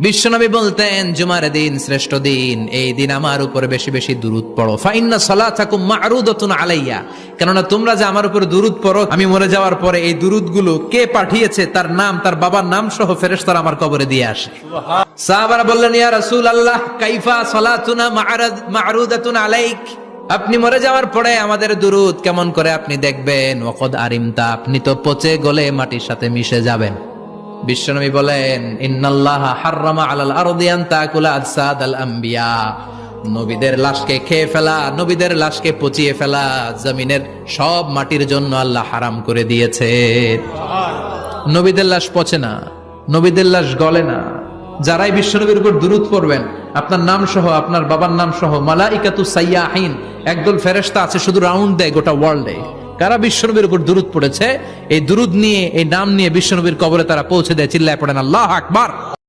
বিশ্বনবী বলতেন জুমার দিন শ্রেষ্ঠ দিন, এই দিন আমার উপরে বেশি বেশি দুরূদ পড়ো। ফাইন্না সালাতাকুম মা'রুদাতুন আলাইয়া, কেননা তোমরা যে আমার উপরে দুরূদ পড়ো, আমি মরে যাওয়ার পরে এই দুরূদগুলো কে পাঠিয়েছে তার নাম, তার বাবার নাম সহ ফেরেশতারা আমার কবরে দিয়ে আসে। সাহাবারা বললেন, ইয়া রাসূলুল্লাহ কাইফা সালাতুনা মা'রুদাতুন আলাইক, আপনি মরে যাওয়ার পরে আমাদের দুরূদ কেমন করে আপনি দেখবেন? ওয়াকাদ আরিমতা, আপনি তো পচে গলে মাটির সাথে মিশে যাবেন। বিশ্বনবী বলেন, ইন্নাল্লাহা হাররামা আলাল আরদি আন তাকুলা আজসাদাল আম্বিয়া, নবীদের লাশকে খেয়ে ফেলা, নবীদের লাশকে পচিয়ে ফেলা জমিনের সব মাটির জন্য আল্লাহ হারাম করে দিয়েছে। নবীদের লাশ পচে না, নবীদের লাশ গলে না। যারাই বিশ্বনবীর উপর দুরূদ পড়বেন, আপনার নাম সহ, আপনার বাবার নাম সহ, মালাইকাতু সাইয়াহিন, একদল ফেরেশতা আছে শুধু রাউন্ড দেয় গোটা ওয়ার্ল্ডে। কারা বিশ্বনবীর উপর দুরূদ পড়েছে, এই দুরূদ নিয়ে, এই নাম নিয়ে বিশ্বনবীর কবরে তারা পৌঁছে দেয়। চিল্লায় পড়েন আল্লাহু আকবার।